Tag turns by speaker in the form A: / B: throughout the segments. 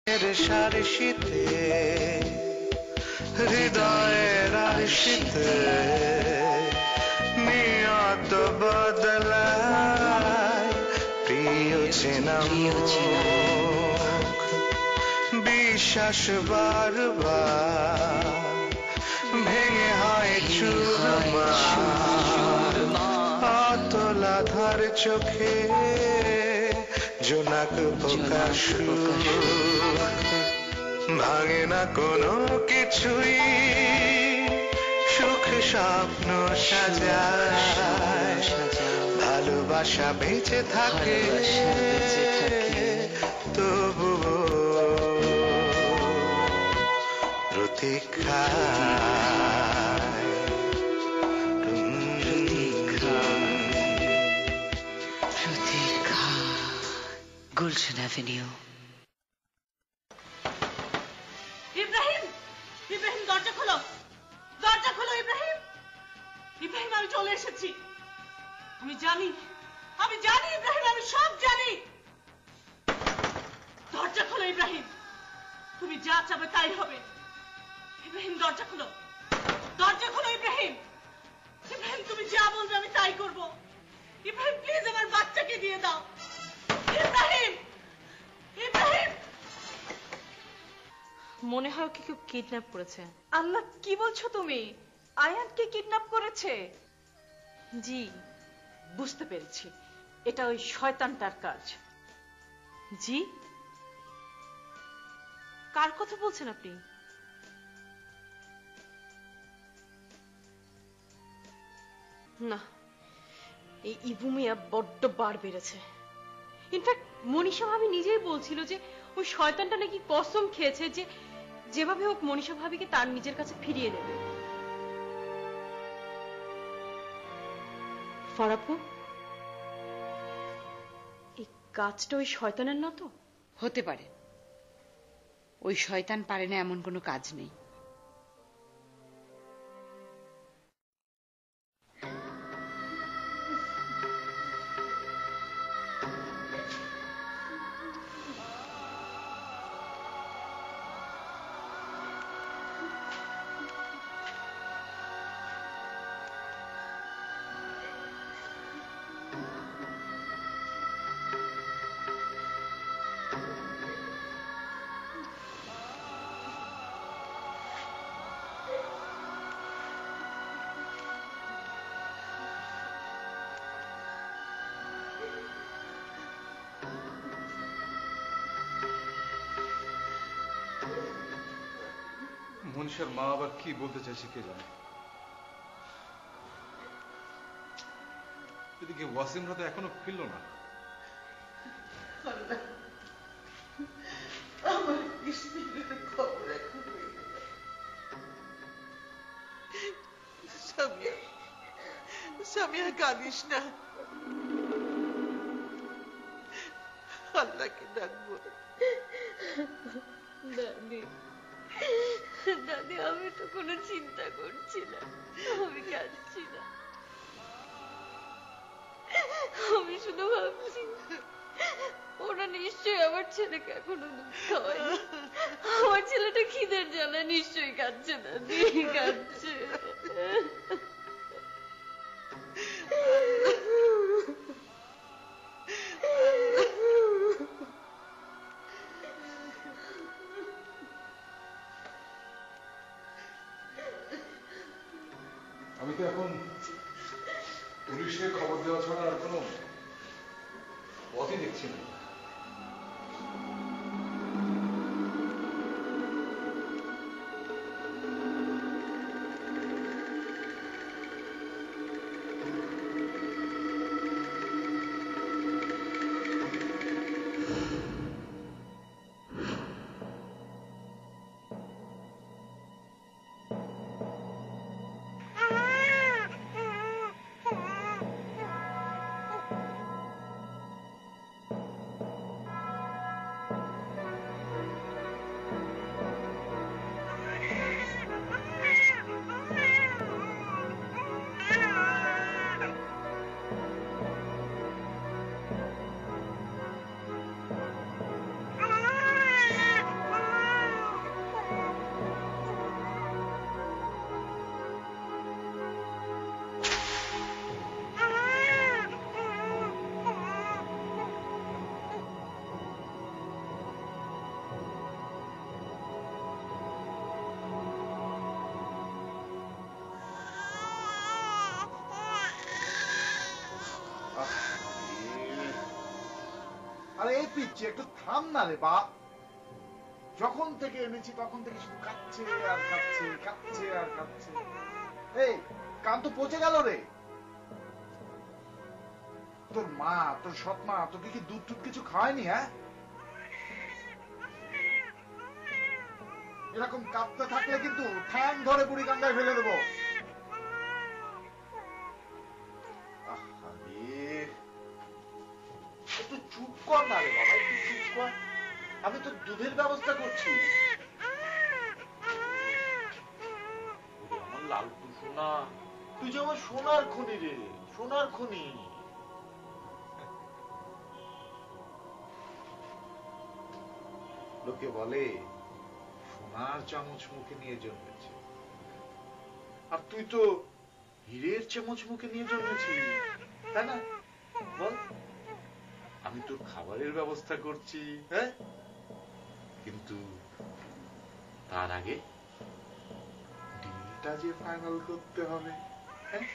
A: সারিশিতে হৃদয়ের আরশিতে নিয়ত বদলায় প্রিয় চেনা বিশ্বাস বারবার ভেঙে হয় চুরমার অতলা ধার চোখে জোনাক প্রকাশ ভাঙে না কোনো কিছুই সুখ স্বপ্ন সাজায় ভালোবাসা বেঁচে থাকে তবু প্রতীক্ষায়
B: গুলশান অ্যাভিনিউ।
C: ইব্রাহিম, ইব্রাহিম দরজা খোলো, দরজা খোলো ইব্রাহিম। ইব্রাহিম আমি চলে এসেছি। আমি জানি ইব্রাহিম, আমি সব জানি। দরজা খোলো ইব্রাহিম, তুমি যা চাবে তাই হবে। ইব্রাহিম দরজা খোলো, দরজা খোলো ইব্রাহিম। ইব্রাহিম তুমি যা বলবে আমি তাই করব। ইব্রাহিম প্লিজ আমার বাচ্চাকে দিয়ে দাও। ইব্রাহিম, ইব্রাহিম। মনে হয় কি কেউ কিডন্যাপ করেছে।
D: আল্লাহ, কি বলছো তুমি? আয়ানকে কিডন্যাপ করেছে?
C: জি,
D: বুঝতে পেরেছি, এটা ওই শয়তানটার কাজ।
C: জি? কার কথা বলছেন আপনি? না, এই ইবু মিয়া বড্ড বার বেড়েছে। ইনফ্যাক্ট মনীষা ভাবি নিজেই বলছিল যে ওই শয়তানটা নাকি কসম খেয়েছে যে যেভাবে হোক মনীষা ভাবিকে তার নিজের কাছে ফিরিয়ে নেবে। ফারাপু, এই কাজটা ওই শয়তানের না তো?
B: হতে পারে, ওই শয়তান পারে না এমন কোনো কাজ নেই।
E: মনীষার মা আবার কি বলতে চাইছে কে জানে। এদিকে ওয়াসিমরা তো এখনো ফিরল না।
F: আমার কৃষ্ণের খবর এখন সামিয়া, সামিয়া কাঁদিস না, আল্লাহকে ডাকবো।
C: দাদি, দাদি আমি তো কোনো চিন্তা করছি না, আমি কাঁদছি না। আমি শুধু ভাবছি ওরা নিশ্চয়ই আমার ছেলেকে এখনো দুধ খাওয়ায়নি। আমার ছেলেটা খিদের জ্বালায় নিশ্চয়ই কাঁদছে, দাদি কাঁদছে।
E: আমি তো এখন পুলিশে খবর দেওয়া ছাড়া আর কোনো পথই দেখছি না।
G: পিচ্ছি, একটু থাম না রে বাপ। যখন থেকে এনেছি তখন থেকে শুধু কাচ্ছে আর কাচ্ছে, কাচ্ছে আর কাচ্ছে। এই কান তো পচে গেল রে। তোর মা, তোর সৎ মা তোকে কি দুধ টুধ কিছু খাওয়ায়নি? হ্যাঁ, এরকম কাঁপতে থাকলে কিন্তু ঠ্যাং ধরে বুড়ি গঙ্গায় ফেলে দেবো। একটু চুপ কর না রে বাবা, একটু চুপ কর। আমি তো দুধের ব্যবস্থা করছি। আমার লালটু সোনা, তুই যে আমার সোনার খনি রে, সোনার খনি। লোকে বলে সোনার চামচ মুখে নিয়ে জন্মেছে, আর তুই তো হীরের চামচ মুখে নিয়ে জন্মেছিস, তাই না? বল, আমি তোর খাবারের ব্যবস্থা করছি, হ্যাঁ, কিন্তু তার আগে ডিলটা যে ফাইনাল করতে হবে। হ্যাঁ,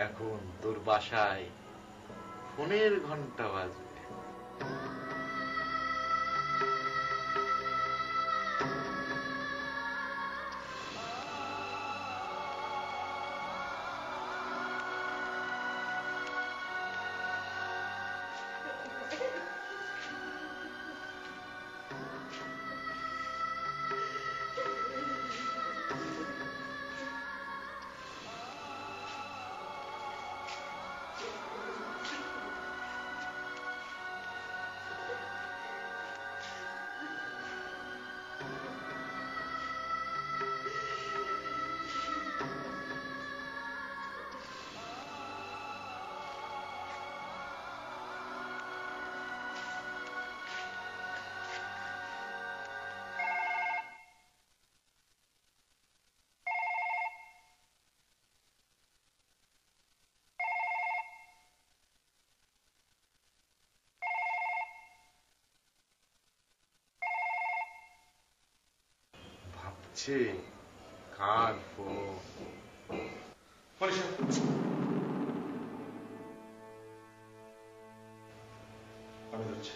G: এখন তোর বাসায় ফোনের ঘন্টা বাজবে। কার ফোন?
E: আমি যাচ্ছি।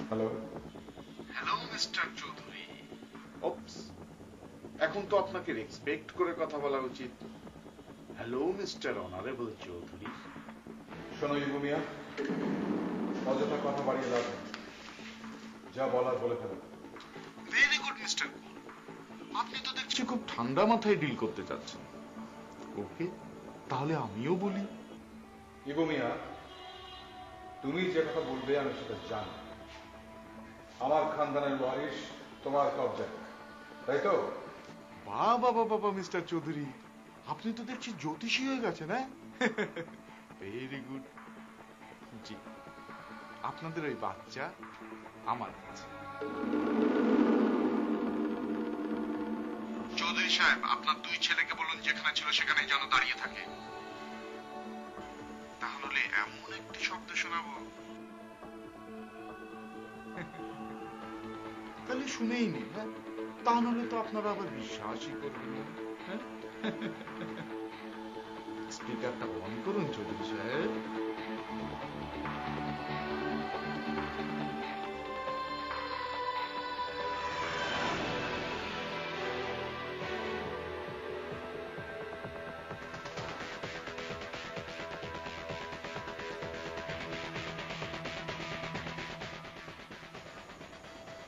E: Hello
G: hello mister Chowdhury. ওপস, এখন তো আপনাকে রেসপেক্ট করে কথা বলা উচিত। Hello mister honourable Chowdhury.
E: শোনো ইবু মিয়া, অযথা কথা বাড়িয়ে লাভ নেই, যা বলার বলে ফেলো।
G: ভেরি গুড মিস্টার কুল, আপনি তো দেখছি খুব ঠান্ডা মাথায় ডিল করতে চাচ্ছেন। ওকে, তাহলে আমিও বলি।
E: ইবু মিয়া, তুমি যে কথা বলবে আমি সেটা জানি। আমার খানদানের ওয়ারিশ তোমার কবজায়, তাই তো?
G: বাবা বাবা মিস্টার চৌধুরী, আপনি তো দেখছি জ্যোতিষী হয়ে গেছেন। হ্যাঁ, ভেরি গুড। জি, আপনাদের ওই বাচ্চা আমার কাছে। চৌধুরী সাহেব, আপনার দুই ছেলেকে বলুন যেখানে ছিল সেখানে যেন দাঁড়িয়ে থাকে। তাহলে এমন একটি শব্দ শোনাবো তাহলে শুনেই নি। হ্যাঁ, তাহলে তো আপনারা আবার বিশ্বাসই করবেন না। স্পিকারটা অন করুন চৌধুরী সাহেব।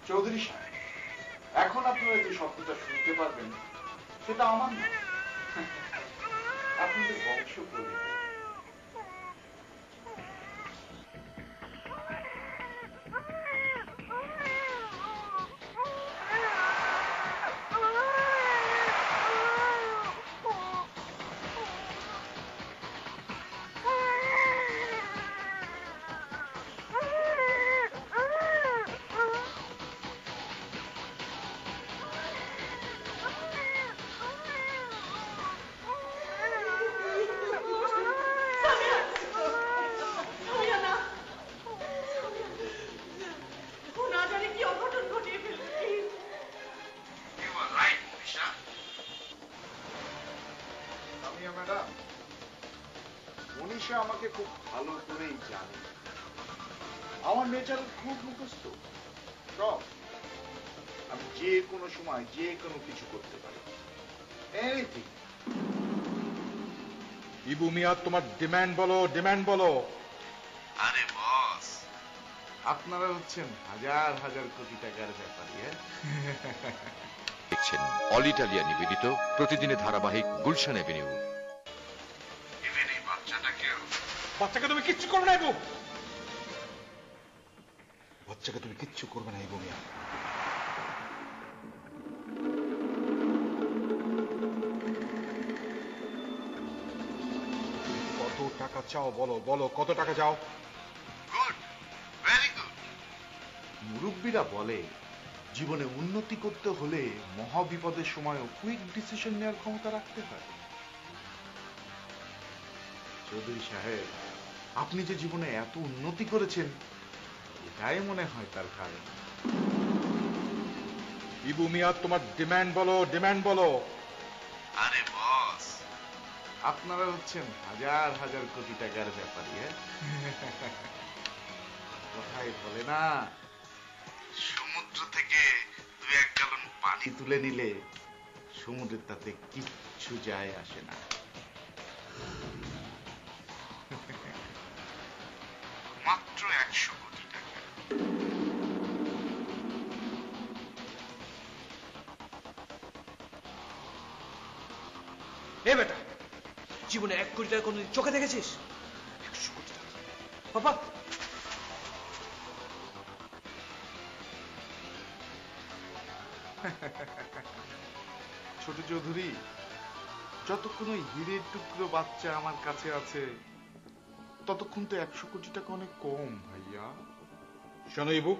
G: চৌধুরী সাহেব, এখন আপনারা যে শব্দটা শুনতে পারবেন সেটা আমার না, আপনাদের বংশ পরিচয়। আমাকে খুব ভালো করেই জানে। আমার নেচার খুব মুখস্থ, সব। আমি যে কোনো সময় যে কোনো কিছু করতে পারি, এনিথিং।
E: ইবু মিয়া, তোমার ডিমান্ড বলো, ডিমান্ড বলো।
G: আরে বস, আপনারা হচ্ছেন হাজার হাজার কোটি টাকার ব্যাপারী।
H: দেখছেন অল ইটালিয়া নিবেদিত প্রতিদিনের ধারাবাহিক গুলশান এভিনিউ।
E: বাচ্চাকে তুমি কিচ্ছু করবে না ইবু, বাচ্চাকে তুমি কিচ্ছু করবে না ইবু মিয়া। কত টাকা চাও বলো, বলো কত টাকা চাও?
G: Good, very good. মুরব্বীরা বলে জীবনে উন্নতি করতে হলে মহাবিপদের সময়ও কুইক ডিসিশন নেওয়ার ক্ষমতা রাখতে হয়। চৌধুরী সাহেব, আপনি যে জীবনে এত উন্নতি করেছেন, এটাই মনে হয় তার কারণ।
E: ইবু মিয়া, তোমার ডিমান্ড বলো, ডিমান্ড বলো।
G: আরে বস, আপনারা হচ্ছেন হাজার হাজার কোটি টাকার ব্যাপারী। কথাই বলে না, সমুদ্র থেকে 2-1 গ্যালন পানি তুলে নিলে সমুদ্রের তাতে কিচ্ছু যায় আসে না। মাত্র 100 কোটি টাকা।
I: এ বেটা, জীবনে 1 কোটি টাকা কোনদিন চোখে দেখেছিস? 100 কোটি টাকা বাবা।
G: ছোট চৌধুরী, যতক্ষণ ওই হীরের টুকরো বাচ্চা আমার কাছে আছে, ততক্ষণ তো 100 কোটি টাকা অনেক কম ভাইয়া।
E: শোনো ইবু,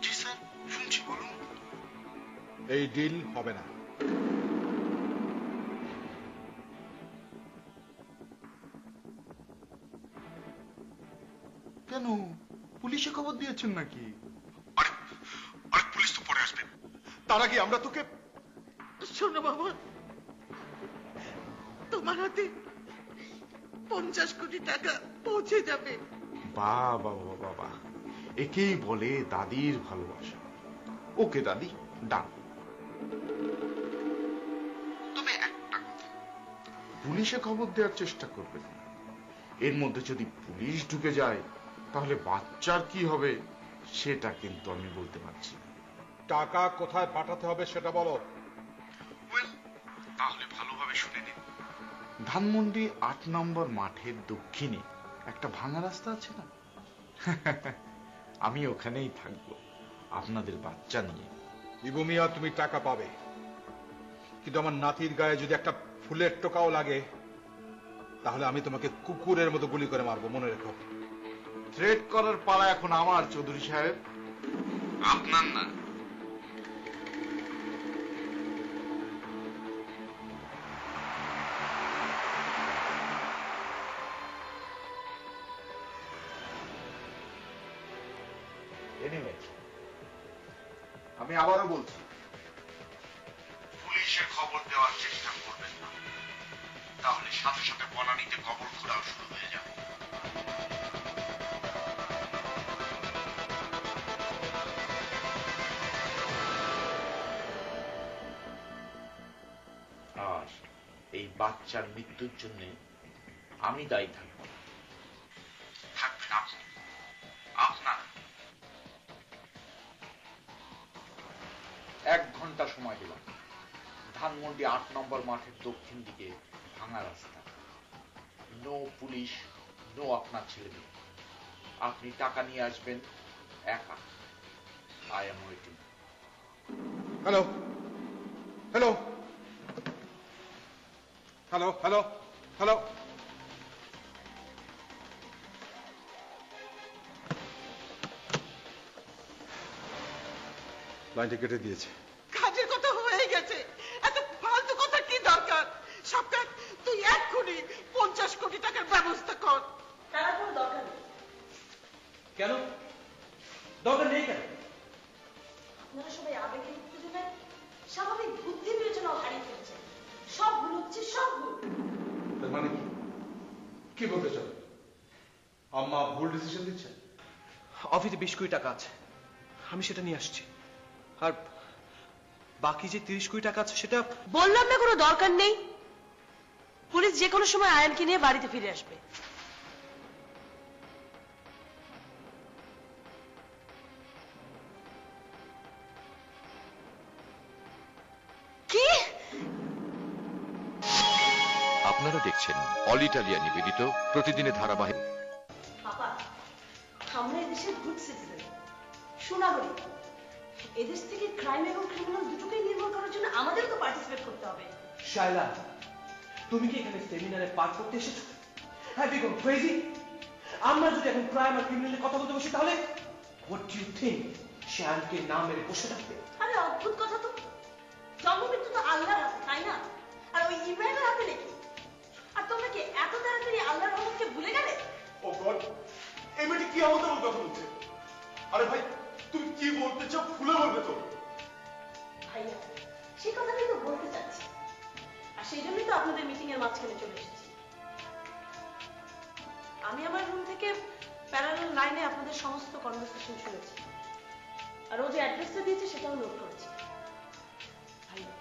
G: জি স্যার, শুনছি, বলুন।
E: এই ডিল হবে না।
G: কেন, পুলিশে খবর দিয়েছেন নাকি?
E: আরে পুলিশ তো পরে আসবে, তার আগে আমরা তোকে।
F: শোনো বাবা, তোমার হাতে 50 কোটি টাকা পৌঁছে যাবে।
G: বাবা বাবা বাবা, একেই বলে দাদির ভালোবাসা। ওকে দাদি, ডান। তবে একটা কথা, পুলিশে খবর দেওয়ার চেষ্টা করবেন না। এর মধ্যে যদি পুলিশ ঢুকে যায়, তাহলে বাচ্চার কি হবে সেটা কিন্তু আমি বলতে পারছি না।
E: টাকা কোথায় পাঠাতে হবে সেটা বলো।
G: তাহলে ভালোভাবে শুনে নিন। ধানমন্ডি 8 নম্বর মাঠের দক্ষিণে একটা ভাঙা রাস্তা আছে না, আমি ওখানেই থাকবো আপনাদের বাচ্চা নিয়ে।
E: ইবু মিয়া, তুমি টাকা পাবে, কিন্তু আমার নাতির গায়ে যদি একটা ফুলের টোকাও লাগে, তাহলে আমি তোমাকে কুকুরের মতো গুলি করে মারবো, মনে রেখো।
G: থ্রেট করার পালা এখন আমার, চৌধুরী সাহেব, আপনার না। আমি আবারও বলছি, পুলিশে খবর দেওয়ার চেষ্টা করবেন না, তাহলে সাথে সাথে বনানীতে কবর খোঁড়াও শুরু হয়ে যাবে। আর এই বাচ্চার মৃত্যুর জন্য আমি দায়ী থাকব। থাকবেন আপনি, আপনার। 1 ঘন্টা সময় দিলাম। ধানমন্ডি 8 নম্বর মাঠের দক্ষিণ দিকে ভাঙা রাস্তা। নো পুলিশ, নো আপনার ছেলে মেয়ে। আপনি টাকা নিয়ে আসবেন একা। I am waiting.
E: Hello hello hello hello hello. লাইনটা কেটে দিয়েছে।
F: কাজের কথা হয়ে গেছে, এত ফালতু কথা কি দরকার? সবকাজ তুই এক্ষুনি 50 কোটি টাকার ব্যবস্থা কর।
C: তার কোনো দরকার নেই।
I: কেন দরকার নেই? কেন?
C: আপনারা সবাই আবেগের উত্তেজনায় স্বাভাবিক বুদ্ধি বিবেচনাও হারিয়ে ফেলছেন। সব ভুল হচ্ছে, সব ভুল।
E: তার মানে কি বলতে চাও? আম্মা ভুল ডিসিশন দিচ্ছেন?
I: অফিসে 20 কোটি টাকা আছে, আমি সেটা নিয়ে আসছি। আর বাকি যে 30 কোটি টাকা আছে সেটা
C: বললাম না কোনো দরকার নেই। পুলিশ যে কোনো সময় আয়ানকে নিয়ে বাড়িতে ফিরে আসবে। কি?
H: আপনারা দেখছেন অল ইটালিয়া নিবেদিত প্রতিদিনের ধারাবাহিক।
C: বাবা, আমরা এদেশের গুড সিটিজেন, সুনাগরিক। এদেশ থেকে ক্রাইম এবং ক্রিমিনাল দুটোকেই নির্মূল করার জন্য আমাদের তো পার্টিসিপেট করতে হবে।
I: শায়লা, তুমি কি এখানে সেমিনারে পাঠ করতে এসেছো? Have you gone crazy? আমরা যদি এখন ক্রাইম আর ক্রিমিনালের কথা বলতে বসি তাহলে হোয়াট ডু ইউ থিংক শায়ানকে না মেরে বসে থাকবে?
C: আরে অদ্ভুত কথা তো, জন্ম মৃত্যু তো আল্লাহর হাতে, তাই না? আর ওই ইব্রাহিমের হাতে নাকি? আর তোমরা কি এত তাড়াতাড়ি আল্লাহর রহমতকে ভুলে গেলে?
J: ও গড, এই মেয়েটি কি আমাদের কথা বলছে? আরে ভাই, তুমি কি বলতে চাও খুলে বলবে তো?
C: ভাইয়া, সেই কথাটাই তো বলতে চাচ্ছি, আর সেই জন্যই তো আপনাদের মিটিং এর মাঝখানে চলে এসেছি। আমি আমার রুম থেকে প্যারালাল লাইনে আপনাদের সমস্ত কনভারসেশন শুনেছি, আর ও যে অ্যাড্রেসটা দিয়েছে সেটাও নোট করেছি। ভাইয়া,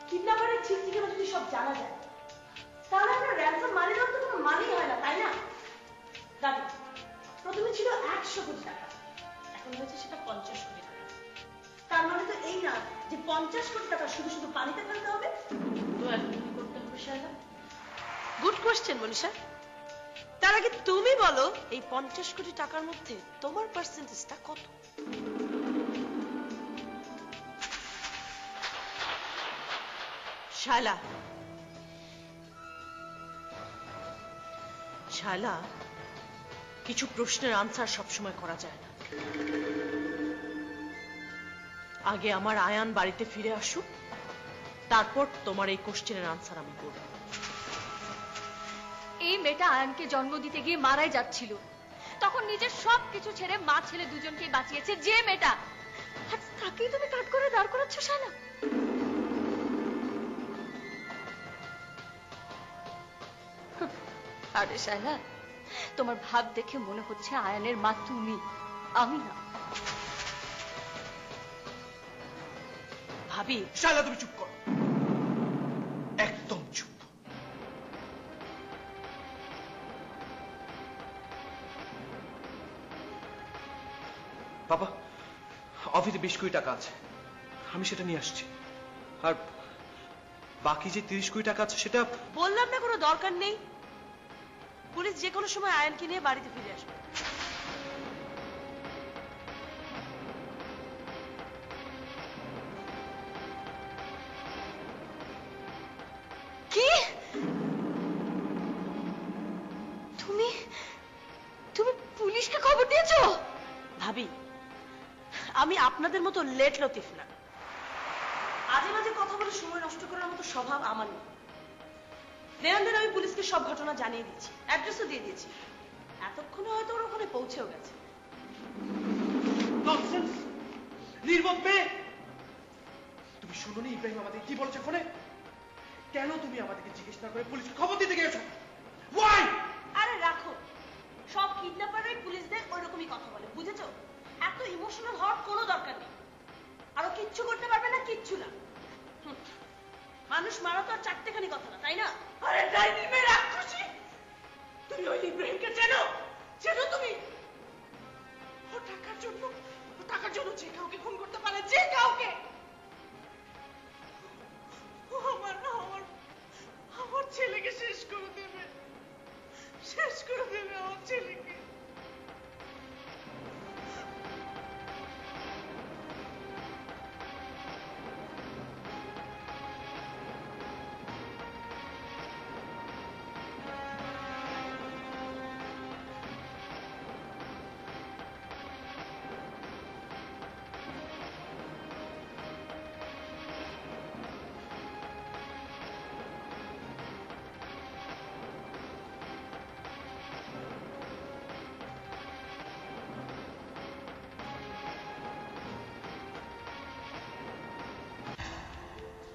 C: কিডন্যাপারের ঠিক ঠিকানা যদি সব জানা যায় তাহলে আমরা র্যানসম মানি দেওয়ার তো কোনো মানেই হয় না, তাই না? দাদু, প্রথমে ছিল 100 কোটি টাকা, এখন হয়েছে সেটা 50 কোটি টাকা। তার মানে তো এই না যে 50 কোটি টাকা শুধু শুধু পানিতে ফেলতে হবে। তো এখন কি করতে হবে শায়লা? Good question Manisha. তার আগে তুমি বলো, এই 50 কোটি টাকার মধ্যে তোমার পার্সেন্টেজটা কত? শায়লা, শায়লা, কিছু প্রশ্নের আনসার সবসময় করা যায় না। আগে আমার আয়ান বাড়িতে ফিরে আসুক, তারপর তোমার এই কোশ্চেনের আনসার আমি করব।
K: এই মেয়েটা আয়ানকে জন্ম দিতে গিয়ে মারাই যাচ্ছিল, তখন নিজের সবকিছু ছেড়ে মা ছেলে দুজনকে বাঁচিয়েছে যে মেয়েটা, আজ তাকেই তুমি কাট করে দাঁড় করাচ্ছ শায়লা। আরে শায়লা, তোমার ভাব দেখে মনে হচ্ছে আয়ানের মা তুমি, আমি না।
C: ভাবি,
I: শায়লা তুমি চুপ করো, একদম চুপ। বাবা, অফিসে 20 কোটি টাকা আছে, আমি সেটা নিয়ে আসছি। আর বাকি যে 30 কোটি টাকা আছে সেটা
C: বললাম না কোনো দরকার নেই। পুলিশ যে কোনো সময় আয়ানকে নিয়ে বাড়িতে ফিরে আসবে।
K: কি? তুমি তুমি পুলিশকে খবর দিয়েছো?
C: ভাবি, আমি আপনাদের মতো লেট লতিফ না। আজে বাজে কথা বলে সময় নষ্ট করার মতো স্বভাব আমার নেই। দেন আমি পুলিশকে সব ঘটনা জানিয়ে দিচ্ছি, অ্যাড্রেসও দিয়ে দিয়েছি। এতক্ষণে হয়তো ওর ওখানে পৌঁছেও গেছে।
I: ননসেন্স, নির্বোধ মেয়ে। তুমি শুনোনি ইব্রাহিম আমাদের কি বলেছে ফোনে? কেন তুমি আমাদেরকে জিজ্ঞেস না করে পুলিশকে খবর দিতে গিয়েছো? ওয়াই?
C: আরে রাখো, সব কিডন্যাপাররাই পুলিশদের ওইরকমই কথা বলে, বুঝেছো? এত ইমোশনাল হওয়ার কোনো দরকার নেই। আরো কিচ্ছু করতে পারবে না, কিচ্ছু না। মানুষ মারা তো আর চারটেখানি কথা না, তাই না? আরে ডাইনি মেয়ে রাক্ষসী, তুমি ওই ইব্রাহিমকে চেনো? চেনো তুমি? ও টাকার জন্য যে কাউকে খুন করতে পারে, যে কাউকে। আমার ছেলেকে শেষ করে দেবে, শেষ করে দেবে আমার ছেলেকে।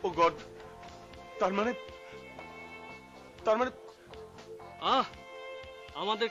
J: ও গড, তার মানে
L: আমাদের